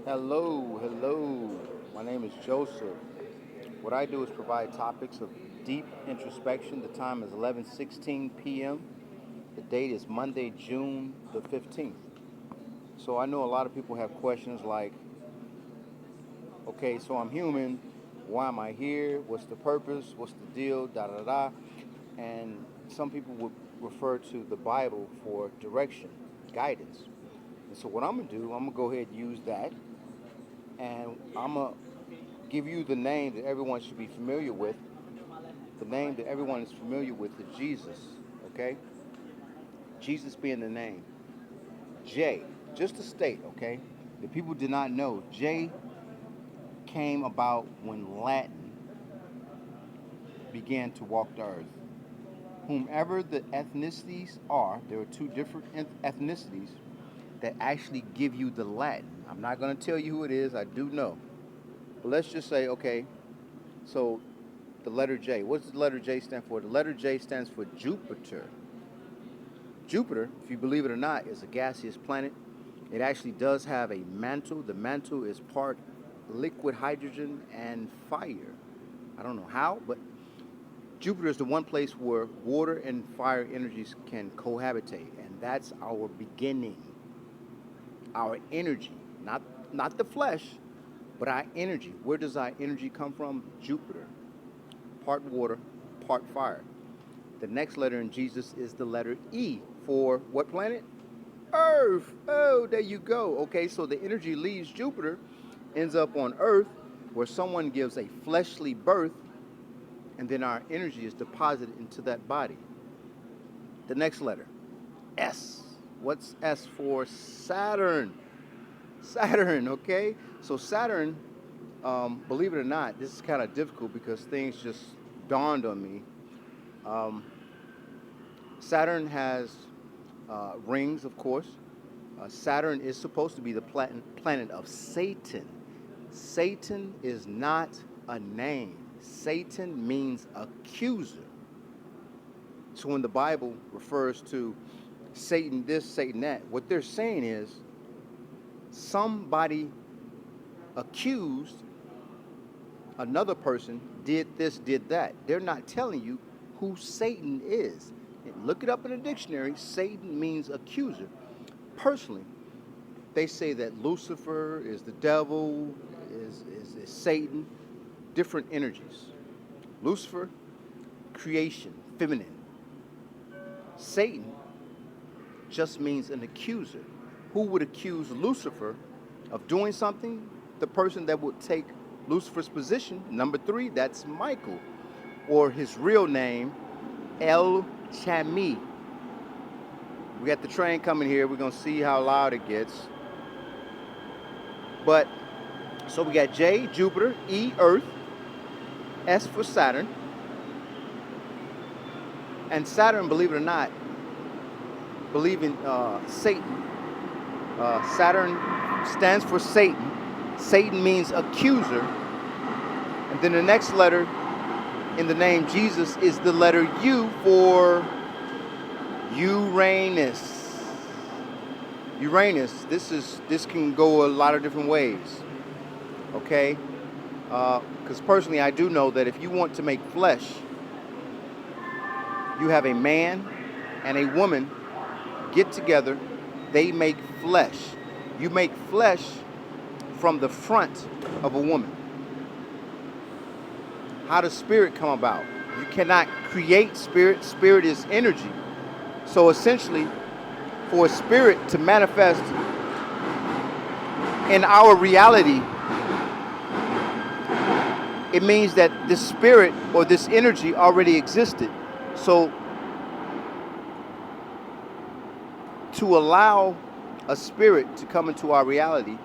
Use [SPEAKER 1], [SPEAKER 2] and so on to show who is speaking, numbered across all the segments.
[SPEAKER 1] Hello. My name is Joseph. What I do is provide topics of deep introspection. The time is 11:16 p.m. The date is Monday, June the 15th. So I know a lot of people have questions like, okay, so I'm human. Why am I here? What's the purpose? What's the deal? Da da da. And some people would refer to the Bible for direction, guidance. And so what I'm gonna do, I'm gonna go ahead and use that, and I'm gonna give you the name that everyone should be familiar with. The name that everyone is familiar with is Jesus. Okay, Jesus being the name. J, just to state, okay, the people did not know J came about when Latin began to walk the earth. Whomever the ethnicities are, there are two different ethnicities that actually give you the Latin. I'm not going to tell you who it is. I do know. But let's just say, okay, so the letter J. What does the letter J stand for? The letter J stands for Jupiter. Jupiter, if you believe it or not, is a gaseous planet. It actually does have a mantle. The mantle is part liquid hydrogen and fire. I don't know how, but Jupiter is the one place where water and fire energies can cohabitate, and that's our beginning, our energy, not the flesh, but our energy. Where does our energy come from? Jupiter, part water, part fire. The next letter in Jesus is the letter E for what planet? Earth. Oh, there you go. Okay, so the energy leaves Jupiter, ends up on Earth, where someone gives a fleshly birth, and then our energy is deposited into that body. The next letter, S. What's S for? Saturn. Saturn, okay? So Saturn, believe it or not, this is kind of difficult because things just dawned on me. Saturn has rings, of course. Saturn is supposed to be the planet of Satan. Satan is not a name. Satan means accuser. So when the Bible refers to Satan this, Satan that, what they're saying is somebody accused another person, did this, did that. They're not telling you who Satan is. Look it up in the dictionary. Satan means accuser. Personally, they say that Lucifer is the devil, is Satan, different energies. Lucifer, creation, feminine. Satan just means an accuser. Who would accuse Lucifer of doing something? The person that would take Lucifer's position. Number 3, that's Michael, or his real name, El Chaemi. We got the train coming here. We're going to see how loud it gets. But, so we got J, Jupiter, E, Earth, S for Saturn. And Saturn, believe it or not, believe in Satan. Saturn stands for Satan. Satan means accuser. And then the next letter in the name Jesus is the letter U for Uranus. Uranus, this can go a lot of different ways. Okay? Because personally I do know that if you want to make flesh, you have a man and a woman get together, they make flesh. You make flesh from the front of a woman. How does spirit come about? You cannot create spirit. Spirit is energy. So essentially, for a spirit to manifest in our reality, it means that this spirit or this energy already existed. So to allow a spirit to come into our reality,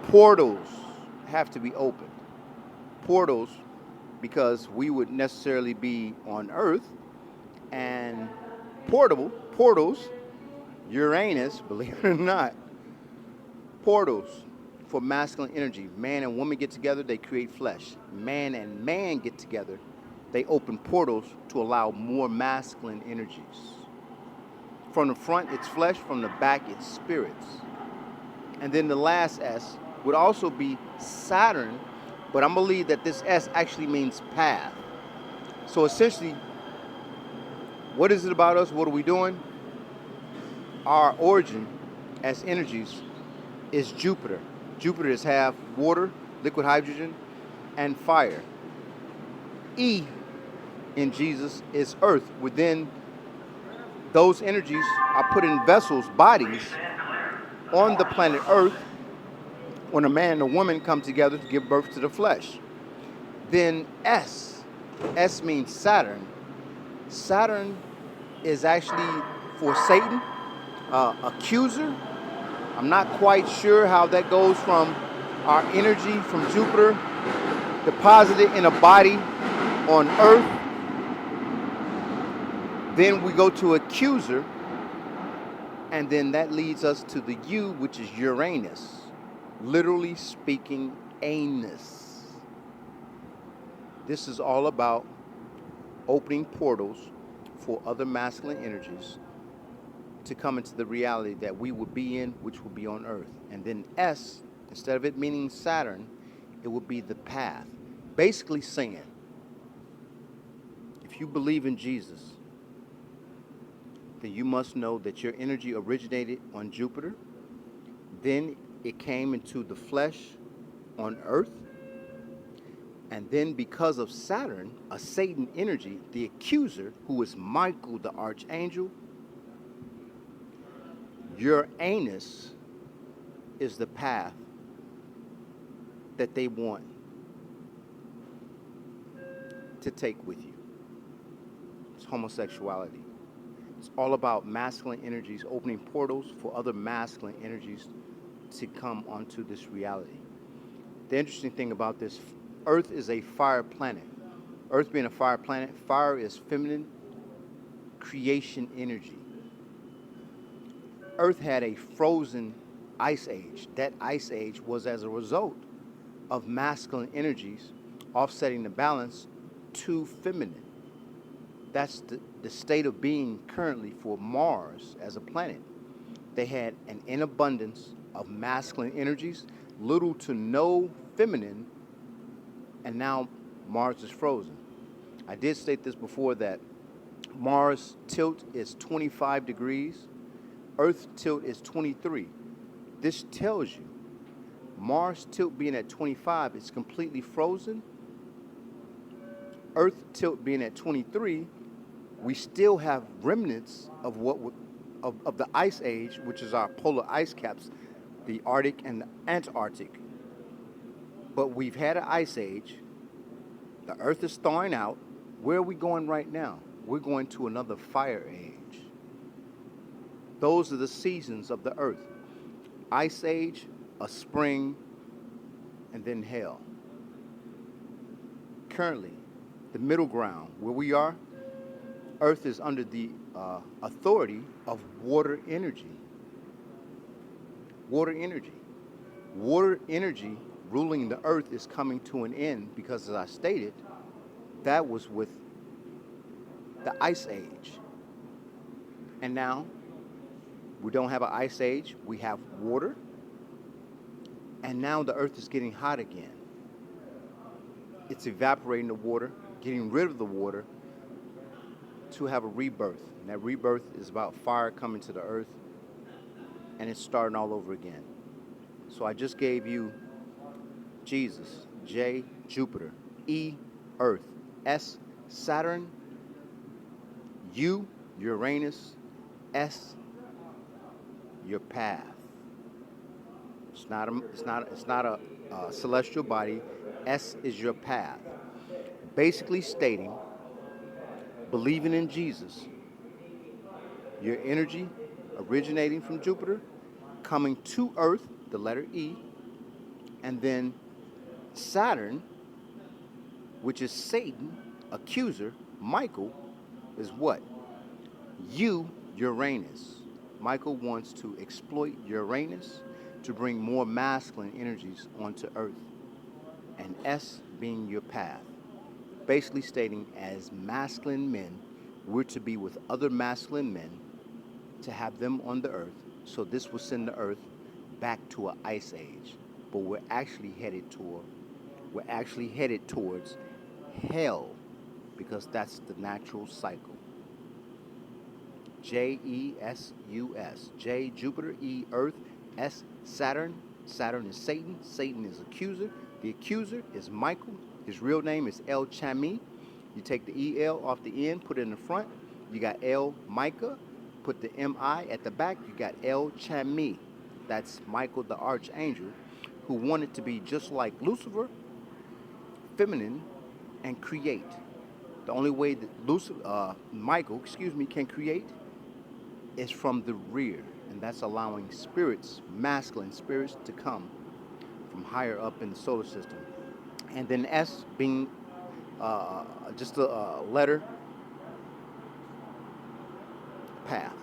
[SPEAKER 1] portals have to be opened. Portals, because we would necessarily be on Earth, and portals, Uranus, believe it or not, portals for masculine energy. Man and woman get together, they create flesh. Man and man get together, they open portals to allow more masculine energies. From the front, it's flesh. From the back, it's spirits. And then the last S would also be Saturn, but I'm going to believe that this S actually means path. So essentially, what is it about us? What are we doing? Our origin as energies is Jupiter. Jupiter is half water, liquid hydrogen, and fire. E in Jesus is earth. Within those energies are put in vessels, bodies, on the planet Earth when a man and a woman come together to give birth to the flesh. Then S means Saturn. Saturn is actually for Satan, accuser. I'm not quite sure how that goes from our energy from Jupiter deposited in a body on Earth. Then we go to accuser, and then that leads us to the U, which is Uranus. Literally speaking, anus. This is all about opening portals for other masculine energies to come into the reality that we would be in, which would be on Earth. And then S, instead of it meaning Saturn, it would be the path. Basically saying, if you believe in Jesus, then you must know that your energy originated on Jupiter, then it came into the flesh on Earth, and then because of Saturn, a Satan energy, the accuser, who is Michael the archangel, your anus is the path that they want to take with you. It's homosexuality. It's all about masculine energies opening portals for other masculine energies to come onto this reality. The interesting thing about this, Earth is a fire planet. Earth being a fire planet, fire is feminine creation energy. Earth had a frozen ice age. That ice age was as a result of masculine energies offsetting the balance to feminine. That's the state of being currently for Mars as a planet. They had an in abundance of masculine energies, little to no feminine, and now Mars is frozen. I did state this before that Mars tilt is 25 degrees, Earth tilt is 23. This tells you Mars tilt being at 25 is completely frozen. Earth tilt being at 23, we still have remnants of of the ice age, which is our polar ice caps, the Arctic and the Antarctic. But we've had an ice age. The Earth is thawing out. Where are we going right now? We're going to another fire age. Those are the seasons of the Earth. Ice age, a spring, and then hell. Currently, the middle ground, where we are, Earth is under the authority of water energy. Water energy. Water energy ruling the Earth is coming to an end because, as I stated, that was with the Ice Age. And now, we don't have an Ice Age, we have water, and now the Earth is getting hot again. It's evaporating the water, getting rid of the water, to have a rebirth. And that rebirth is about fire coming to the Earth, and it's starting all over again. So I just gave you Jesus, J, Jupiter, E, Earth, S, Saturn, U, Uranus, S, your path. It's not a celestial body. S is your path. Basically stating, believing in Jesus, your energy originating from Jupiter, coming to Earth, the letter E, and then Saturn, which is Satan, accuser, Michael, is what? Uranus. Michael wants to exploit Uranus to bring more masculine energies onto Earth, and S being your path. Basically stating, as masculine men, we're to be with other masculine men to have them on the Earth. So this will send the Earth back to an ice age. but we're actually headed towards hell, because that's the natural cycle. J-E-S-U-S. J, Jupiter. E, Earth. S, Saturn. Saturn is Satan. Satan is accuser. The accuser is Michael. His real name is El Chaemi. You take the E-L off the end, put it in the front. You got El Micah. Put the M-I at the back. You got El Chaemi. That's Michael the Archangel, who wanted to be just like Lucifer, feminine, and create. The only way that Michael, can create is from the rear, and that's allowing spirits, masculine spirits, to come from higher up in the solar system. And then S being just a letter path.